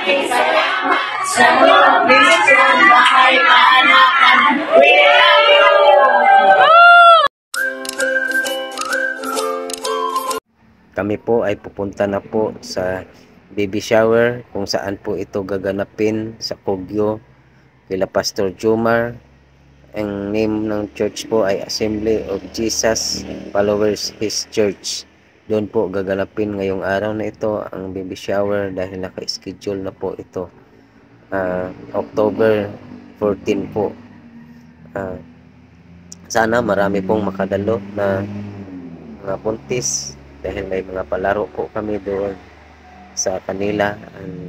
maraming salamat sa Christian Bahay Kaanakan. We love you! Kami po ay pupunta na po sa baby shower kung saan po ito gaganapin sa Kogyo kila Pastor Jomar. Ang name ng church po ay Assembly of Jesus Followers His Church. Doon po gaganapin ngayong araw na ito ang baby shower dahil naka-schedule na po ito. October 14 po. Sana marami pong makadalo na mga buntis dahil may mga palaro po kami doon sa kanila.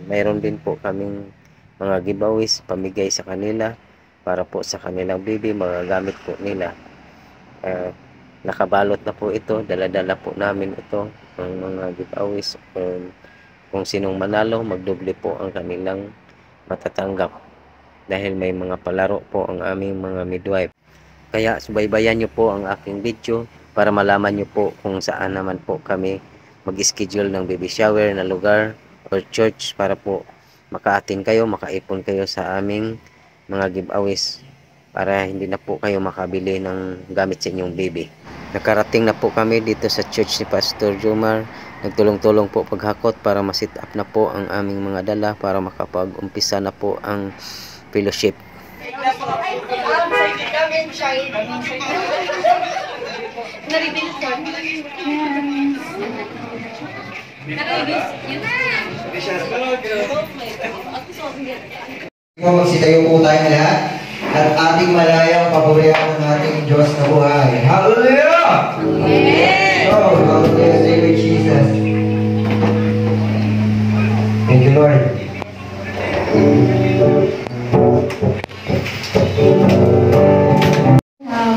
Mayroon din po kaming mga giveaways pamigay sa kanila para po sa kanilang baby, mga gamit po nila. Nakabalot na po ito, dala-dala po namin ito ang mga giveaways. Kung sinong manalo, magdoble po ang kanilang matatanggap dahil may mga palaro po ang aming mga midwife. Kaya subaybayan nyo po ang aking video para malaman nyo po kung saan naman po kami mag-schedule ng baby shower na lugar or church para po maka-attend kayo, makaipon kayo sa aming mga giveaways para hindi na po kayo makabili ng gamit sa inyong baby. Nakarating na po kami dito sa church ni Pastor Jomar. Nagtulong-tulong po paghakot para ma-sit up na po ang aming mga dala para makapag-umpisa na po ang fellowship. Magsitayo po tayo na lahat at ating malayang paborito ng ating Diyos na buhay. Hallelujah! Amen! Oh, hallelujah, Savior Jesus. Thank you, Lord.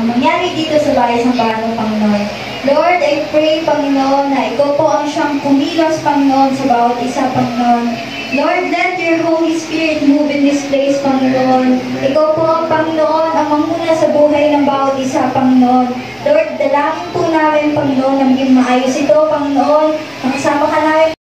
Mangyari dito sa bahay ng Bahay ng Panginoon. Lord, I pray, Panginoon, na ikaw po ang siyang kumilos, Panginoon, sa bawat isa, Panginoon. Lord, let your Holy Spirit move in this place, Panginoon. Ikaw po ang Panginoon, ang manguna sa buhay ng bawat isa, Panginoon. Lord, dalangin po namin, Panginoon, na maging maayos ito, Panginoon. Makasama ka namin.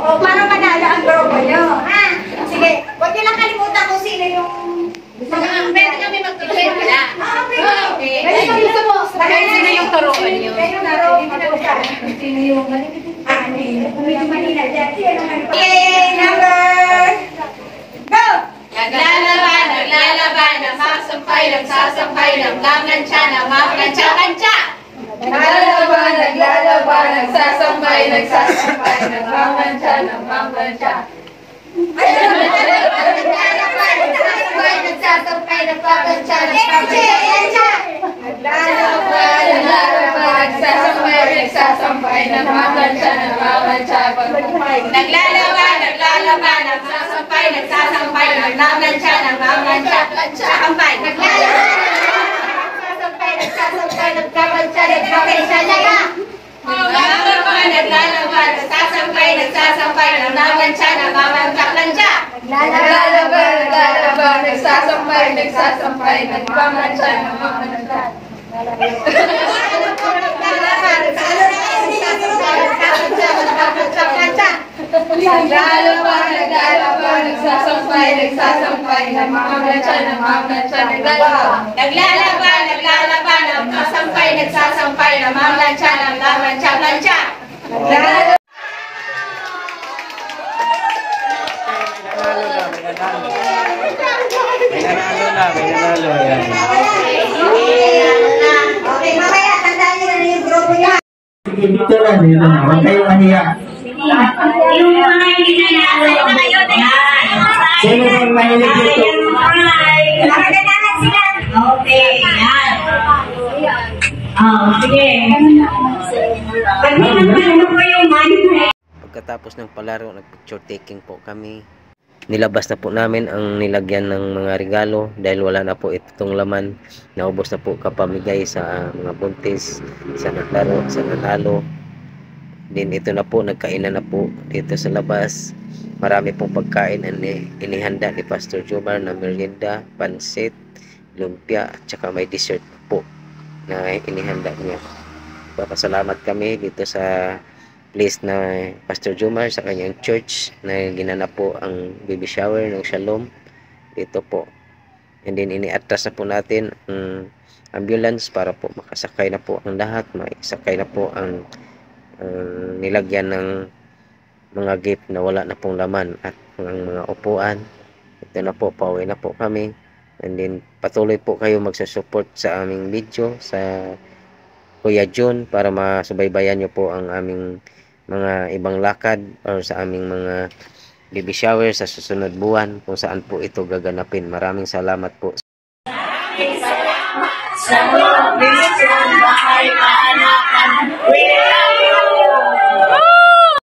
Para manalo ang grupo nyo. Sige, huwag nyo lang kalimutan kung sino yung... Pwede kami magtuloy pala. Okay. Sino yung turuan nyo? Sino yung... Medyo malina dyan. Okay, number... Go! Naglalaban, nagsasampay, naglamantsya, namamantsa-kantsa. Naglalaban, nagsasampay, nagmamantsa. Naglalaban, nagsasampay, nagmamantsa. Okay, mamaya, tandaan nyo na yung grupo nyo. Sige, dito na. Huwag kayong maniya. Yung mga hindi na ngayon, Sino yung mahilig dito? Para ganahan sila. Okay, yan. Sige. Ano po yung money? Pagkatapos ng palaro, nag-picture taking po kami. Nilabas na po namin ang nilagyan ng mga regalo dahil wala na po itong laman. Naubos na po kapamigay sa mga buntis, sa naglaro, sa nanalo. Din ito na po, nagkainan na po dito sa labas. Marami pong pagkain ang inihanda ni Pastor Jomar na merienda, pansit, lumpia, at saka may dessert po na inihanda niya. Papasalamat kami dito sa place na Pastor Jomar sa kanyang church na ginanap po ang baby shower ng Shalom dito po. And then iniatras na po natin ang ambulance para po makasakay na po ang lahat, makasakay na po ang nilagyan ng mga gift na wala na pong laman at ang mga upuan. Ito na po, pauwi na po kami. And then patuloy po kayo magsusupport sa aming video sa Kuya John para masubaybayan nyo po ang aming mga ibang lakad or sa aming mga baby shower sa susunod buwan kung saan po ito gaganapin. Maraming salamat po. Salamat.